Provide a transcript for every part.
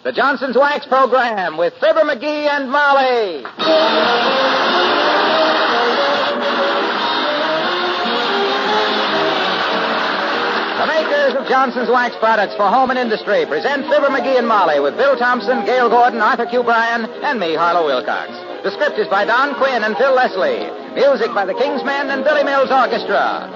The Johnson's Wax Program with Fibber McGee and Molly. The makers of Johnson's Wax products for home and industry present Fibber McGee and Molly with Bill Thompson, Gail Gordon, Arthur Q. Bryan, and me, Harlow Wilcox. The script is by Don Quinn and Phil Leslie. Music by the Kingsmen and Billy Mills Orchestra.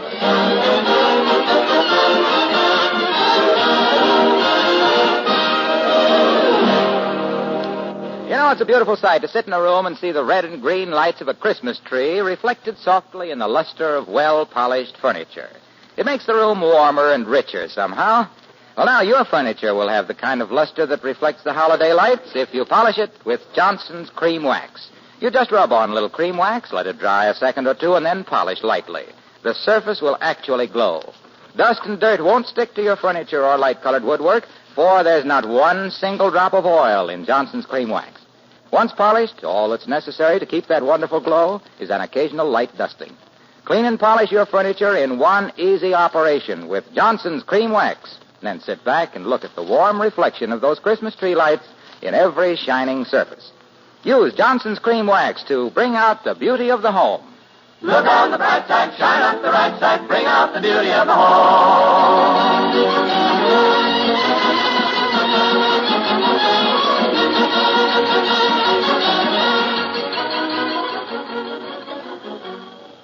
You know, it's a beautiful sight to sit in a room and see the red and green lights of a Christmas tree reflected softly in the luster of well-polished furniture. It makes the room warmer and richer somehow. Well, now, your furniture will have the kind of luster that reflects the holiday lights if you polish it with Johnson's Cream Wax. You just rub on a little cream wax, let it dry a second or two, and then polish lightly. The surface will actually glow. Dust and dirt won't stick to your furniture or light-colored woodwork, for there's not one single drop of oil in Johnson's Cream Wax. Once polished, all that's necessary to keep that wonderful glow is an occasional light dusting. Clean and polish your furniture in one easy operation with Johnson's Cream Wax. Then sit back and look at the warm reflection of those Christmas tree lights in every shining surface. Use Johnson's Cream Wax to bring out the beauty of the home. Look on the bright side, shine up the right side, bring out the beauty of the home.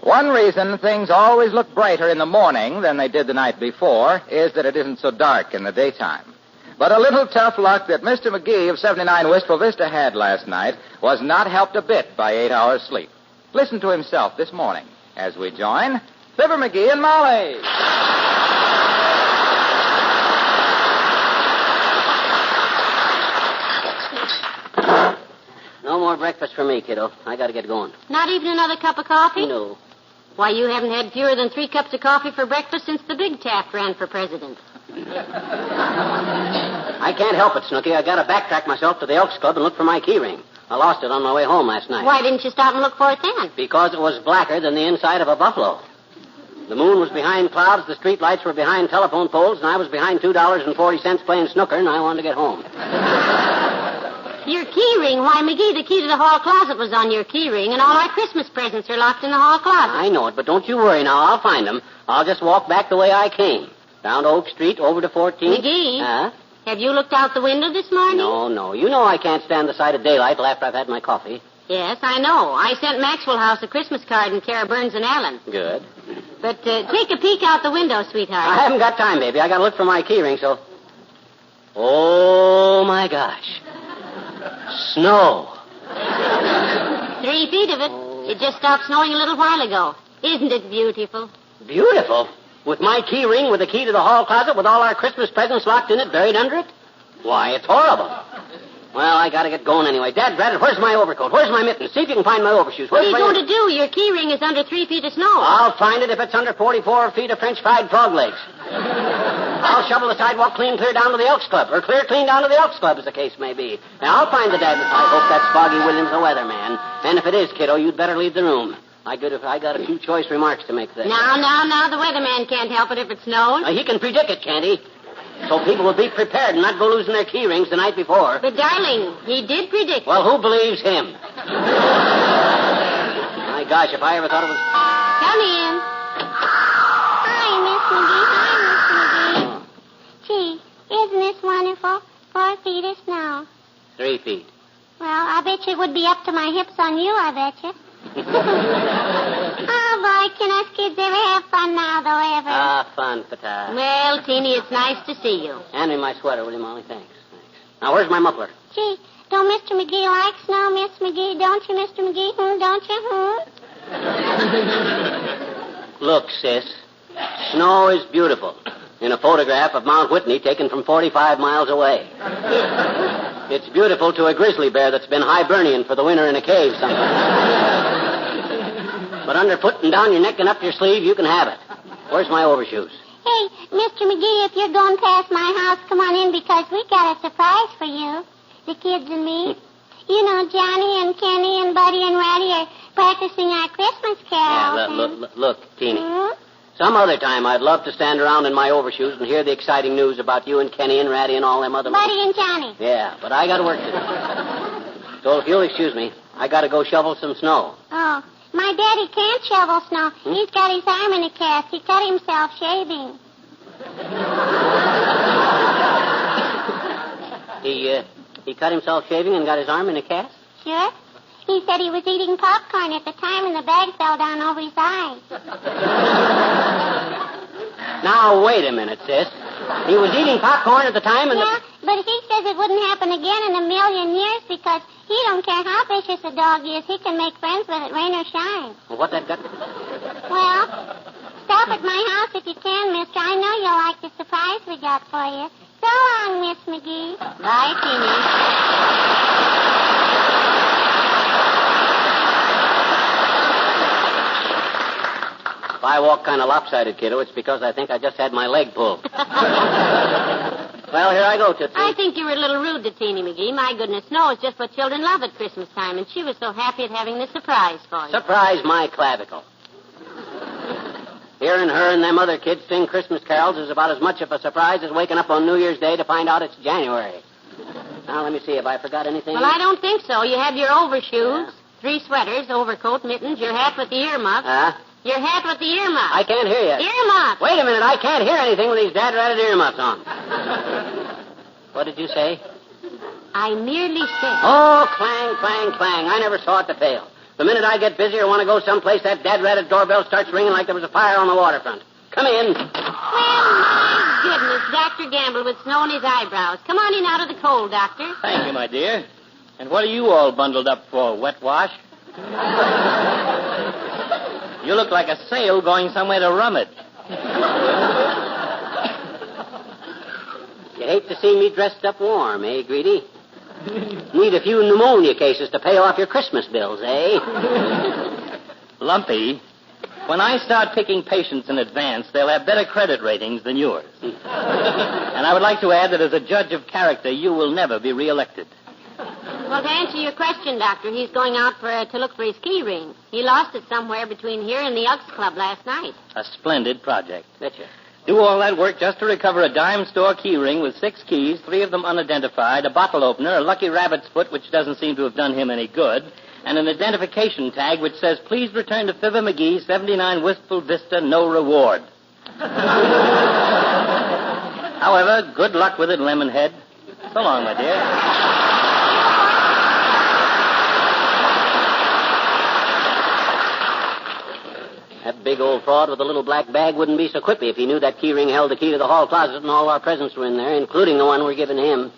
One reason things always look brighter in the morning than they did the night before is that it isn't so dark in the daytime. But a little tough luck that Mr. McGee of 79 Wistful Vista had last night was not helped a bit by 8 hours sleep. Listen to himself this morning as we join Fibber McGee and Molly. No more breakfast for me, kiddo. I got to get going. Not even another cup of coffee? No. Why, you haven't had fewer than 3 cups of coffee for breakfast since the big Taft ran for president. I can't help it, Snooky. I got to backtrack myself to the Elks Club and look for my key ring. I lost it on my way home last night. Why didn't you stop and look for it then? Because it was blacker than the inside of a buffalo. The moon was behind clouds, the street lights were behind telephone poles, and I was behind $2.40 playing snooker, and I wanted to get home. Your key ring? Why, McGee, the key to the hall closet was on your key ring, and all our Christmas presents are locked in the hall closet. I know it, but don't you worry now. I'll find them. I'll just walk back the way I came. Down to Oak Street, over to 14th. McGee? Huh? Have you looked out the window this morning? No. You know I can't stand the sight of daylight till after I've had my coffee. Yes, I know. I sent Maxwell House a Christmas card in care of Burns and Allen. Good. But take a peek out the window, sweetheart. I haven't got time, baby. I got to look for my key ring, so... Oh, my gosh. Snow. 3 feet of it. It just stopped snowing a little while ago. Isn't it beautiful? Beautiful? With my key ring, with the key to the hall closet, with all our Christmas presents locked in it, buried under it? Why, it's horrible. Well, I got to get going anyway. Dad, where's my overcoat? Where's my mittens? See if you can find my overshoes. What are you going to do? Your key ring is under 3 feet of snow. I'll find it if it's under 44 feet of French fried frog legs. I'll shovel the sidewalk clear down to the Elks Club, or clean down to the Elks Club, as the case may be. Now, I'll find the dad. I hope that's Foggy Williams, the weatherman. And if it is, kiddo, you'd better leave the room. I got a few choice remarks to make there. Now, the weatherman can't help it if it snows. He can predict it, can't he? So people will be prepared and not go losing their key rings the night before. But, darling, he did predict. Well, who believes him? My gosh, if I ever thought it was... Come in. Hi, Miss McGee. Gee, isn't this wonderful? 4 feet of snow. 3 feet. Well, I bet you it would be up to my hips on you, I bet you. Oh, boy, can us kids ever have fun now, though, ever? Fun, Pata. Well, Teeny, it's nice to see you. Hand me my sweater, will you, Molly? Thanks. Now, where's my muffler? Gee, don't Mr. McGee like snow, Miss McGee? Don't you, Mr. McGee? Don't you? Look, sis. Snow is beautiful. In a photograph of Mount Whitney taken from 45 miles away. It's beautiful to a grizzly bear that's been hibernian for the winter in a cave somewhere. But underfoot and down your neck and up your sleeve, you can have it. Where's my overshoes? Hey, Mr. McGee, if you're going past my house, come on in because we got a surprise for you. The kids and me. You know, Johnny and Kenny and Buddy and Ratty are practicing our Christmas carols. Yeah, look, Teeny. Hmm? Some other time I'd love to stand around in my overshoes and hear the exciting news about you and Kenny and Ratty and all them other... Buddy and Johnny. Yeah, but I got work to do. So if you'll excuse me, I got to go shovel some snow. Oh, my daddy can't shovel snow. He's got his arm in a cast. He cut himself shaving. He cut himself shaving and got his arm in a cast? Sure. He said he was eating popcorn at the time and the bag fell down over his eyes. Now, wait a minute, sis. He was eating popcorn at the time and... Yeah, but he says it wouldn't happen again in a million years because he don't care how vicious a dog is. He can make friends with it, rain or shine. Well, what that got... Well, stop at my house if you can, mister. I know you'll like the surprise we got for you. So long, Miss McGee. Bye, Teeny. If I walk kind of lopsided, kiddo, it's because I think I just had my leg pulled. Well, here I go, Tootsie. I think you were a little rude to Teeny McGee. My goodness, snow is just what children love at Christmas time, and she was so happy at having this surprise for you. Surprise my clavicle. Hearing her and them other kids sing Christmas carols is about as much of a surprise as waking up on New Year's Day to find out it's January. Now, let me see. Have I forgot anything? Well, I don't think so. You have your overshoes, 3 sweaters, overcoat, mittens, your hat with the earmuffs. Your hat with the earmuffs. I can't hear you. Earmuffs. Wait a minute. I can't hear anything with these dad-ratted earmuffs on. What did you say? I merely said. Oh, clang, clang, clang. I never saw it to fail. The minute I get busy or want to go someplace, that dad-ratted doorbell starts ringing like there was a fire on the waterfront. Come in. Well, my goodness, Dr. Gamble with snow in his eyebrows. Come on in out of the cold, Doctor. Thank you, my dear. And what are you all bundled up for, wet wash? You look like a sail going somewhere to rummage. You hate to see me dressed up warm, eh, Greedy? Need a few pneumonia cases to pay off your Christmas bills, eh? Lumpy, when I start picking patients in advance, they'll have better credit ratings than yours. And I would like to add that as a judge of character, you will never be reelected. Well, to answer your question, Doctor, he's going out to look for his key ring. He lost it somewhere between here and the Elks Club last night. A splendid project. Betcha. Do all that work just to recover a dime store key ring with 6 keys, 3 of them unidentified, a bottle opener, a lucky rabbit's foot, which doesn't seem to have done him any good, and an identification tag which says, please return to Fibber McGee, 79 Wistful Vista, no reward. However, good luck with it, Lemonhead. So long, my dear. That big old fraud with the little black bag wouldn't be so quippy if he knew that key ring held the key to the hall closet and all our presents were in there, including the one we're giving him.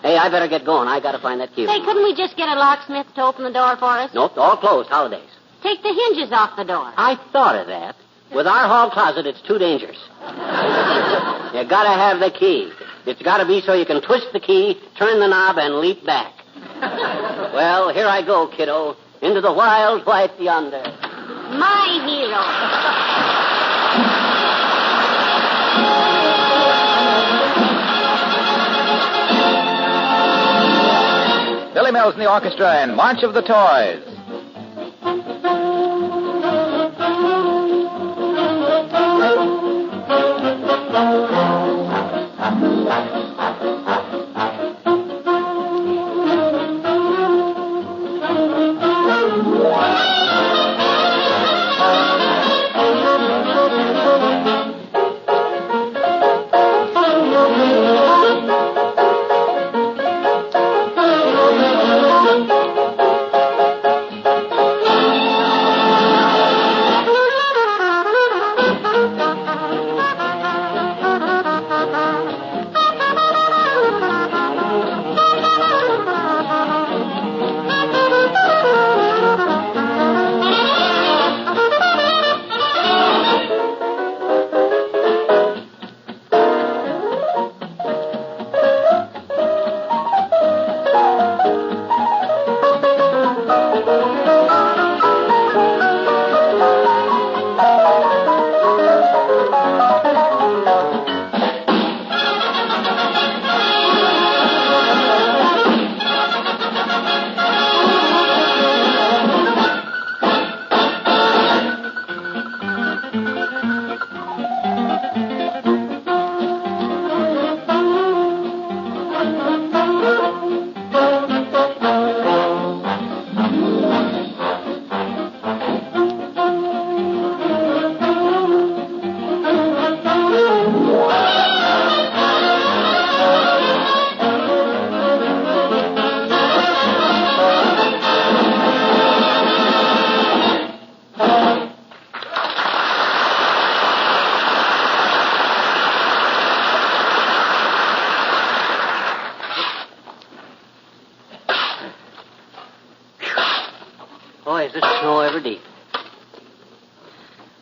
Hey, I better get going. I got to find that key ring. Say, couldn't we just get a locksmith to open the door for us? Nope, all closed. Holidays. Take the hinges off the door. I thought of that. With our hall closet, it's too dangerous. You got to have the key. It's got to be so you can twist the key, turn the knob, and leap back. Well, here I go, kiddo. Into the wild white yonder. My hero. Billy Mills and the orchestra and March of the Toys. Boy, is this snow ever deep. I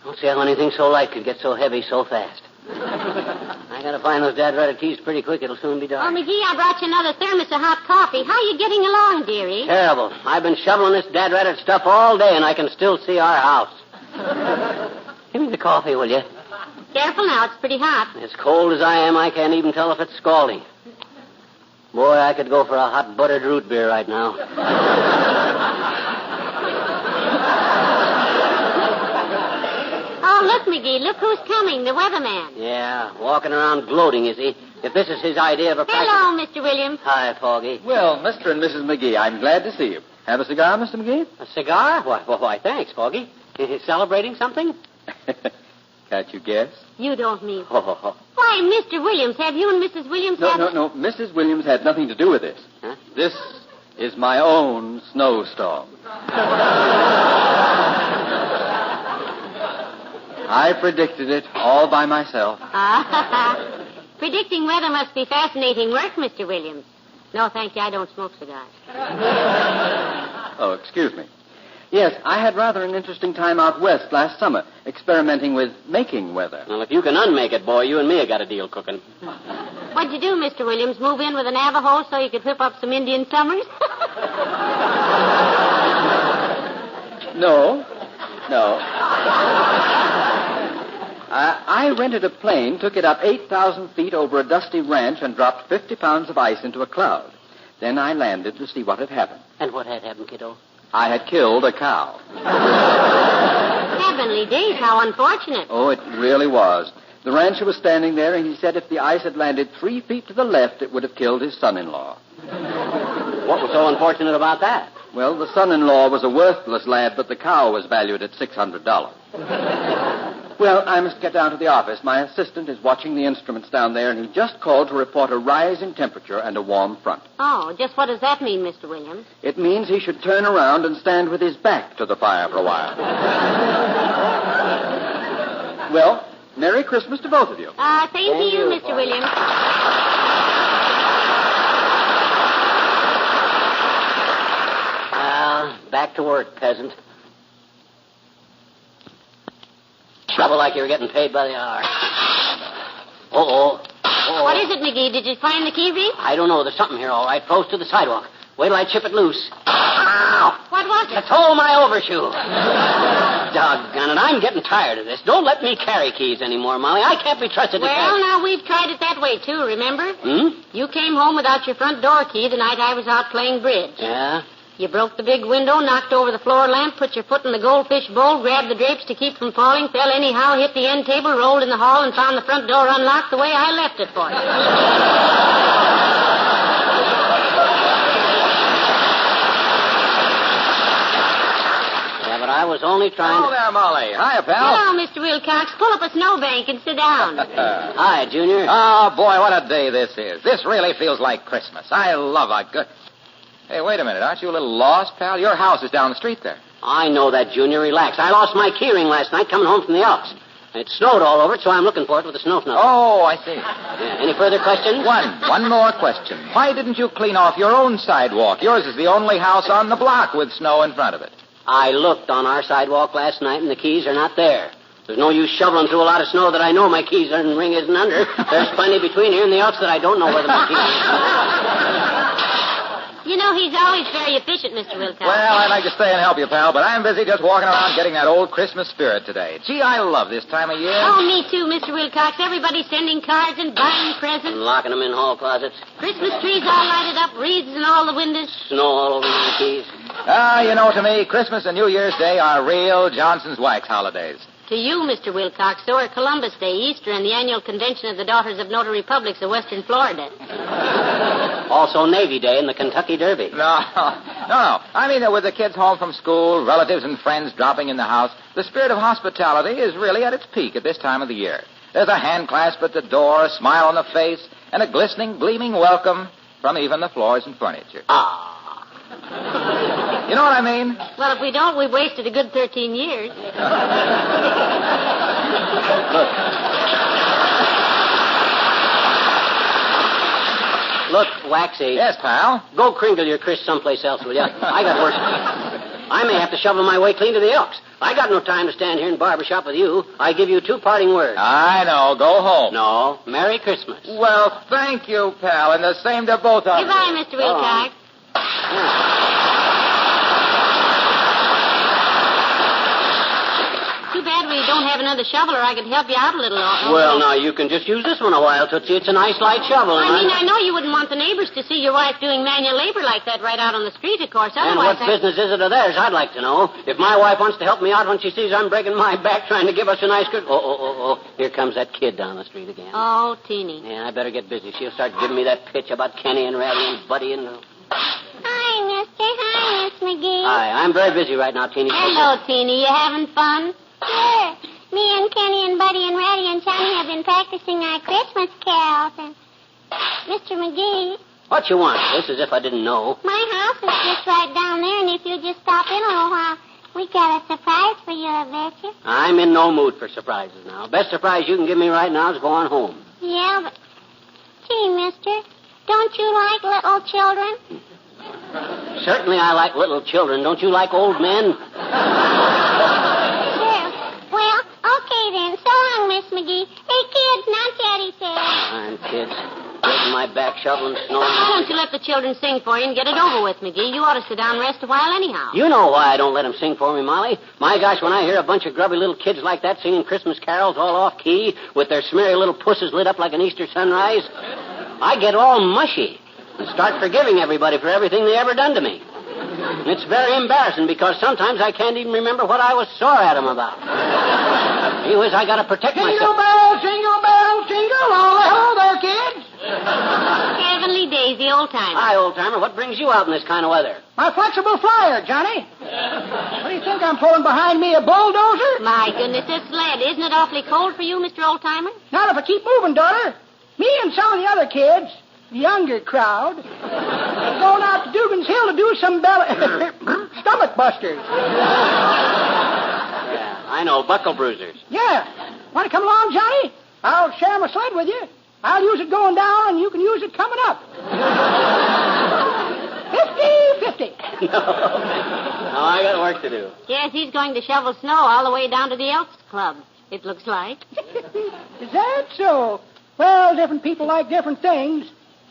don't see how anything so light could get so heavy so fast. I gotta find those dad-ratted keys pretty quick. It'll soon be dark. Oh, McGee, I brought you another thermos of hot coffee. How are you getting along, dearie? Terrible. I've been shoveling this dad-ratted stuff all day, and I can still see our house. Give me the coffee, will you? Careful now, it's pretty hot. As cold as I am, I can't even tell if it's scalding. Boy, I could go for a hot buttered root beer right now. Oh, look, McGee, look who's coming, the weatherman. Yeah, walking around gloating, is he? If this is his idea of a practical... Hello, Mr. Williams. Hi, Foggy. Well, Mr. and Mrs. McGee, I'm glad to see you. Have a cigar, Mr. McGee? A cigar? Why, thanks, Foggy. Celebrating something? Can't you guess? You don't mean... Oh. Why, Mr. Williams, have you and Mrs. Williams had... No. Mrs. Williams had nothing to do with this. Huh? This is my own snowstorm. I predicted it all by myself. Predicting weather must be fascinating work, Mr. Williams. No, thank you, I don't smoke cigars. Oh, excuse me. Yes, I had rather an interesting time out west last summer, experimenting with making weather. Well, if you can unmake it, boy, you and me have got a deal cooking. What'd you do, Mr. Williams? Move in with a Navajo so you could whip up some Indian summers? No. I rented a plane, took it up 8,000 feet over a dusty ranch, and dropped 50 pounds of ice into a cloud. Then I landed to see what had happened. And what had happened, kiddo? I had killed a cow. Heavenly days, how unfortunate. Oh, it really was. The rancher was standing there, and he said if the ice had landed 3 feet to the left, it would have killed his son-in-law. What was so unfortunate about that? Well, the son-in-law was a worthless lad, but the cow was valued at $600. Well, I must get down to the office. My assistant is watching the instruments down there, and he just called to report a rise in temperature and a warm front. Oh, just what does that mean, Mr. Williams? It means he should turn around and stand with his back to the fire for a while. Well, Merry Christmas to both of you. Same to you, Mr. Williams. Back to work, peasant. Trouble like you were getting paid by the hour. Uh-oh. What is it, McGee? Did you find the key ring? I don't know. There's something here, all right. Close to the sidewalk. Wait till I chip it loose. Ow! What was it? It's all my overshoe. Doggone it. I'm getting tired of this. Don't let me carry keys anymore, Molly. I can't be trusted to carry... Well, now, we've tried it that way, too, remember? You came home without your front door key the night I was out playing bridge. Yeah? You broke the big window, knocked over the floor lamp, put your foot in the goldfish bowl, grabbed the drapes to keep from falling, fell anyhow, hit the end table, rolled in the hall, and found the front door unlocked the way I left it for you. Yeah, but I was only trying Hello there, Molly. Hiya, pal. Hello, Mr. Wilcox. Pull up a snowbank and sit down. Hi, Junior. Oh, boy, what a day this is. This really feels like Christmas. I love a good... Hey, wait a minute. Aren't you a little lost, pal? Your house is down the street there. I know that, Junior. Relax. I lost my key ring last night coming home from the Alps. It snowed all over it, so I'm looking for it with a snow snuffer. Oh, I see. Yeah. Any further questions? One more question. Why didn't you clean off your own sidewalk? Yours is the only house on the block with snow in front of it. I looked on our sidewalk last night, and the keys are not there. There's no use shoveling through a lot of snow that I know my keys and ring isn't under. There's plenty between here and the Alps that I don't know where my keys are. You know, he's always very efficient, Mr. Wilcox. Well, I'd like to stay and help you, pal, but I'm busy just walking around getting that old Christmas spirit today. Gee, I love this time of year. Oh, me too, Mr. Wilcox. Everybody's sending cards and buying presents. And locking them in hall closets. Christmas trees all lighted up, wreaths in all the windows. Snow all over my keys. You know, to me, Christmas and New Year's Day are real Johnson's wax holidays. To you, Mr. Wilcox, so are Columbus Day, Easter, and the annual convention of the Daughters of Notary Publics of Western Florida. Also Navy Day and the Kentucky Derby. No. I mean, with the kids home from school, relatives and friends dropping in the house, the spirit of hospitality is really at its peak at this time of the year. There's a hand clasp at the door, a smile on the face, and a glistening, gleaming welcome from even the floors and furniture. You know what I mean? Well, if we don't, we've wasted a good 13 years. Look, Waxy. Yes, pal? Go crinkle your Chris someplace else, will you? I got work. I may have to shovel my way clean to the Elks. I got no time to stand here in barbershop with you. I give you 2 parting words. I know. Go home. No. Merry Christmas. Well, thank you, pal, and the same to both of you. Goodbye, Mr. Wilcox. Too bad we don't have another shovel, or I could help you out a little. Well, now, you can just use this one a while, Tootsie. It's a nice light shovel. I know you wouldn't want the neighbors to see your wife doing manual labor like that right out on the street, of course. And what business is it of theirs, I'd like to know. If my wife wants to help me out when she sees I'm breaking my back trying to give us a nice good... Oh. Here comes that kid down the street again. Oh, Teeny. Yeah, I better get busy. She'll start giving me that pitch about Kenny and Ratty and Buddy and... Hi, mister. Hi, Miss McGee. Hi, I'm very busy right now, Teeny. Hello, Teeny. You having fun? Sure. Me and Kenny and Buddy and Ratty and Johnny have been practicing our Christmas carols. And Mr. McGee, What you want? This as if I didn't know. my house is just right down there, and if you'll just stop in a little while, we got a surprise for you, I bet you. I'm in no mood for surprises now. Best surprise you can give me right now is going home. Yeah, but... Gee, mister, don't you like little children? Certainly I like little children. Don't you like old men? Sure. Well, okay then. So long, Miss McGee. Hey, kids, now Daddy says. I'm kids. Breaking my back shoveling snow. Why don't you let the children sing for you and get it over with, McGee? You ought to sit down and rest a while anyhow. You know why I don't let them sing for me, Molly. My gosh, when I hear a bunch of grubby little kids like that singing Christmas carols all off key with their smeary little pusses lit up like an Easter sunrise, I get all mushy and start forgiving everybody for everything they ever done to me. And it's very embarrassing because sometimes I can't even remember what I was sore at them about. Anyways, I got to protect myself. Jingle bells, jingle all. Hello there, kids. Heavenly days, the old timer. Hi, old-timer. What brings you out in this kind of weather? My flexible flyer, Johnny. What do you think I'm pulling behind me, a bulldozer? My goodness, this sled, isn't it awfully cold for you, Mr. Old-Timer? Not if I keep moving, daughter. Me and some of the other kids, the younger crowd, going out to Dugan's Hill to do some stomach busters. Yeah, I know. Buckle bruisers. Yeah. Want to come along, Johnny? I'll share my sled with you. I'll use it going down, and you can use it coming up. 50-50. No, I got work to do. Yes, he's going to shovel snow all the way down to the Elks Club, it looks like. Is that so? Well, different people like different things.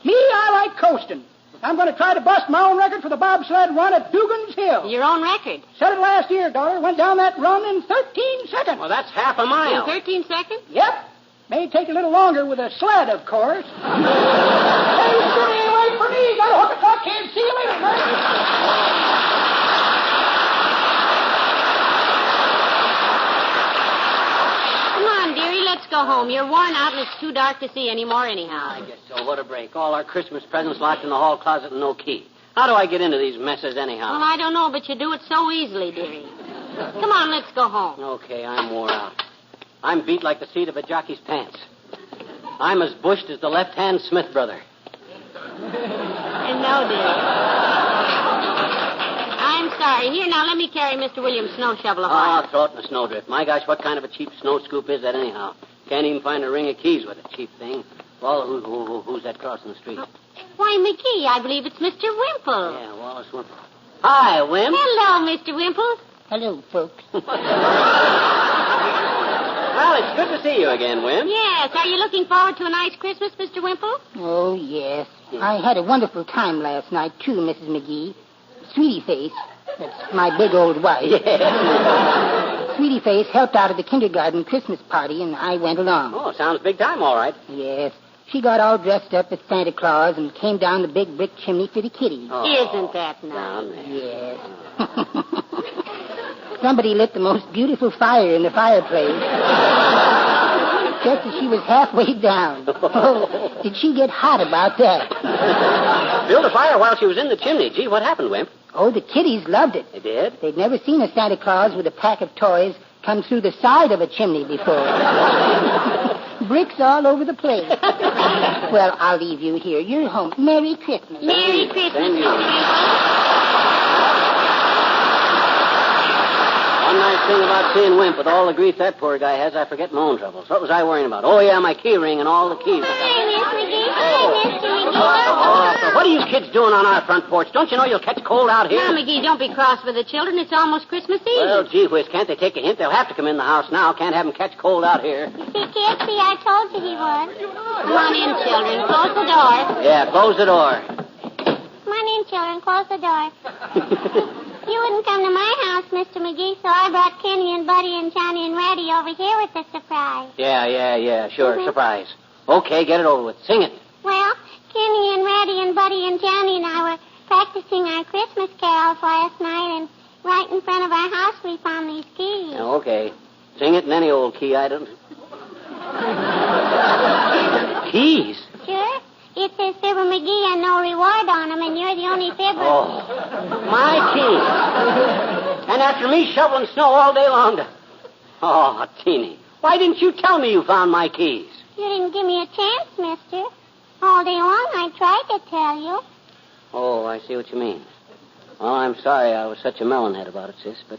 Me, I like coasting. I'm going to try to bust my own record for the bobsled run at Dugan's Hill. Your own record. Set it last year, daughter. Went down that run in 13 seconds. Well, that's half a mile. In 13 seconds? Yep. May take a little longer with a sled, of course. Hey, Stewie, wait for me. Got to hook a truck here. See you later, man. Come on, dearie, let's go home. You're worn out and it's too dark to see anymore anyhow. I guess so. What a break. All our Christmas presents locked in the hall closet and no key. How do I get into these messes anyhow? Well, I don't know, but you do it so easily, dearie. Come on, let's go home. Okay, I'm wore out. I'm beat like the seat of a jockey's pants. I'm as bushed as the left-hand Smith brother. No, dearie. I'm sorry. Here, now, let me carry Mr. Williams' snow shovel a while. Throw it in the snowdrift. My gosh, what kind of a cheap snow scoop is that anyhow? Can't even find a ring of keys with a cheap thing. Well, who's that crossing the street? Why, McGee, I believe it's Mr. Wimple. Yeah, Wallace Wimple. Hi, Wimp. Hello, Mr. Wimple. Hello, folks. Well, it's good to see you again, Wimp. Yes, are you looking forward to a nice Christmas, Mr. Wimple? Oh, yes. I had a wonderful time last night, too, Mrs. McGee. Sweetie Face, that's my big old wife. Sweetie Face helped out at the kindergarten Christmas party, and I went along. Oh, sounds big time, all right. Yes. She got all dressed up as Santa Claus and came down the big brick chimney for the kitty. Oh, Isn't that nice? down there. Yes. Somebody lit the most beautiful fire in the fireplace. Just as she was halfway down. Oh, did she get hot about that? Built a fire while she was in the chimney. Gee, what happened, Wimp? Oh, the kiddies loved it. They did? They'd never seen a Santa Claus with a pack of toys come through the side of a chimney before. Bricks all over the place. Well, I'll leave you here. You're home. Merry Christmas. Merry Christmas, Thank you. Mr. Wimple. One nice thing about seeing Wimp, with all the grief that poor guy has, I forget my own troubles. What was I worrying about? Oh, yeah, my key ring and all the keys. Hi, Miss McGee. Hi, Mr. McGee. Oh, what are you kids doing on our front porch? Don't you know you'll catch cold out here? Now, McGee, don't be cross with the children. It's almost Christmas Eve. Well, gee whiz, can't they take a hint? They'll have to come in the house now. Can't have them catch cold out here. See, kids, see, I told you he would. Come on in, children. Close the door. Yeah, close the door. Come on in, children. Close the door. You wouldn't come to my house, Mr. McGee, so I brought Kenny and Buddy and Johnny and Ratty over here with the surprise. Yeah, sure, surprise. Okay, get it over with. Sing it. Well, Kenny and Ratty and Buddy and Johnny and I were practicing our Christmas carols last night, and right in front of our house we found these keys. Okay. Sing it in any old key, I don't... Keys? Sure. It says Fibber McGee and no reward on them, and you're the only Fibber. Oh, my keys. And after me shoveling snow all day long to... Oh, Teeny, why didn't you tell me you found my keys? You didn't give me a chance, mister. All day long I tried to tell you. Oh, I see what you mean. Well, I'm sorry I was such a melonhead about it, sis, but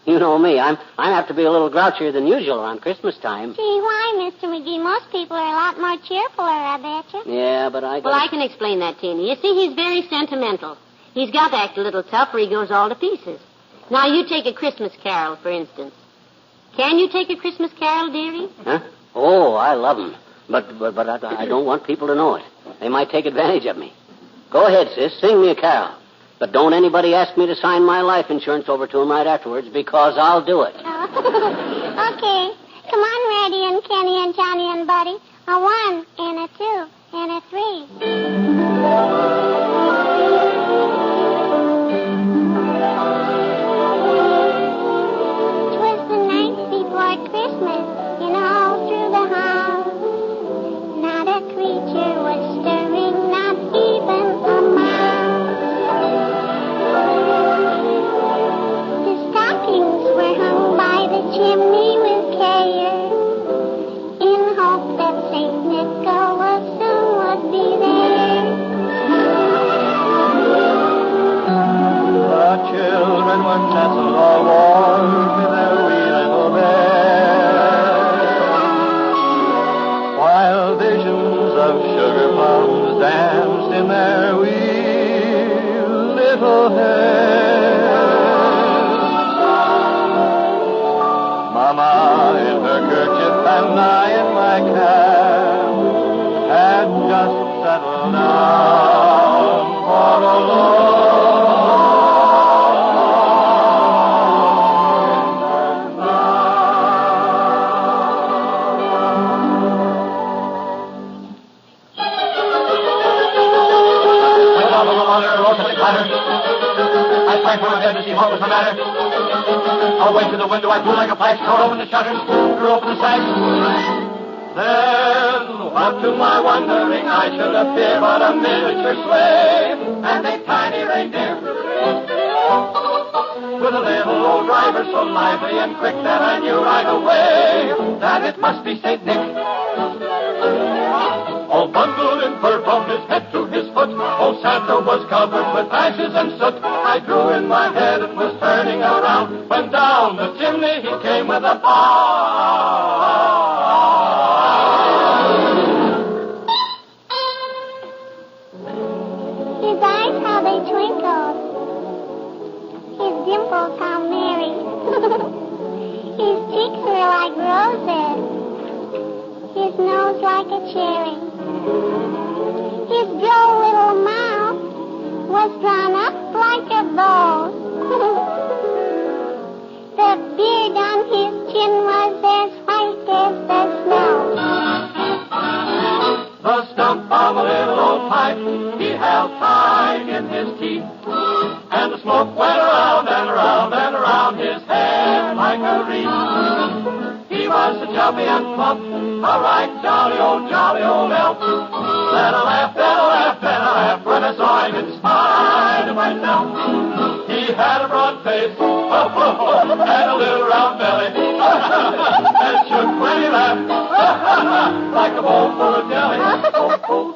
you know me. I'm apt to be a little grouchier than usual around Christmas time. Gee, why, Mr. McGee? Most people are a lot more cheerfuler, I betcha. Yeah, but I... Well, I can explain that, Teeny. You see, he's very sentimental. He's got to act a little tough or he goes all to pieces. Now, you take a Christmas carol, for instance. Can you take a Christmas carol, dearie? Huh? Oh, I love them. But I don't want people to know it. They might take advantage of me. Go ahead, sis. Sing me a carol. But don't anybody ask me to sign my life insurance over to him right afterwards, because I'll do it. Oh. Okay. Come on, Ratty and Kenny and Johnny and Buddy. A 1 and a 2 and a 3. I sprang from my bed to see what was the matter. Away to the window, I flew like a flash, tore open the shutters, threw open the sash. Then, what to my wondering, I should appear but a miniature slave, and a tiny reindeer. With a little old driver so lively and quick that I knew right away that it must be St. Nick. All bundled in fur from his head to his foot, old Santa was covered with ashes and soot. I drew in my head and was turning around when down the chimney he came with a His eyes, how they twinkled. His dimples, how merry. His cheeks were like roses. His nose like a cherry. His droll little mouth was drawn up like a bow. The beard on his chin was as white as the snow. The stump of a little old pipe he held tight in his teeth, and the smoke went around and around and around his head like a wreath. He was so chubby and plump, a right jolly old elf. Then I laughed when I saw him in spite of myself. He had a broad face and a little round belly, and shook when he laughed like a bowl full of jelly.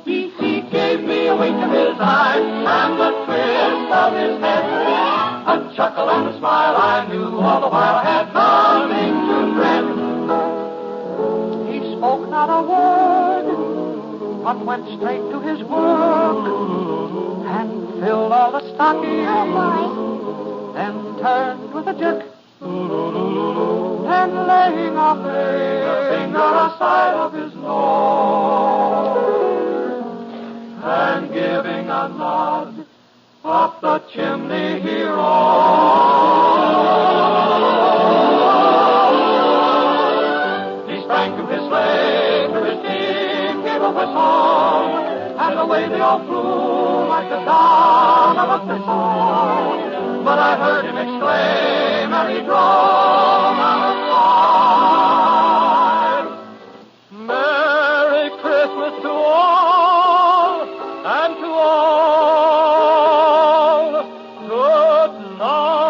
He gave me a wink of his eye and the twist of his head, a chuckle and a smile I knew all the while I had. man went straight to his work and filled all the stockings. Then turned with a jerk. Then laying a finger aside of his nose and giving a nod up the chimney he rode. He sprang to his sleigh, to his team, gave a whistle, and away they all flew like the down of a thistle. But I heard him exclaim as he drove outside, Merry Christmas to all, and to all, good and all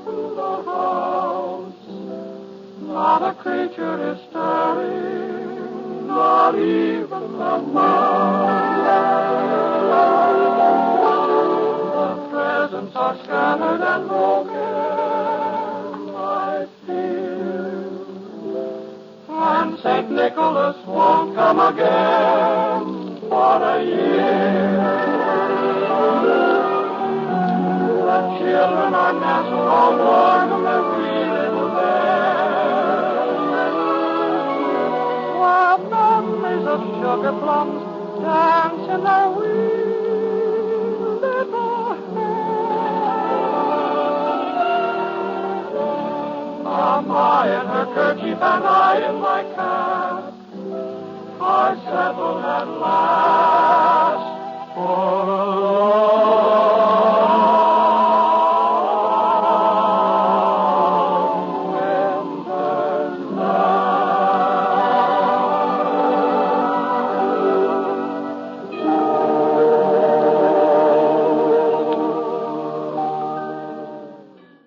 through the house, not a creature is stirring, not even the mouse. The presents are scattered and broken, I fear, and St. Nicholas won't come again for a year. The children are nestled all warm in their wee little beds, while memories of sugar plums dance in their wee little heads. Mama in her kerchief and I in my cap are settled at last.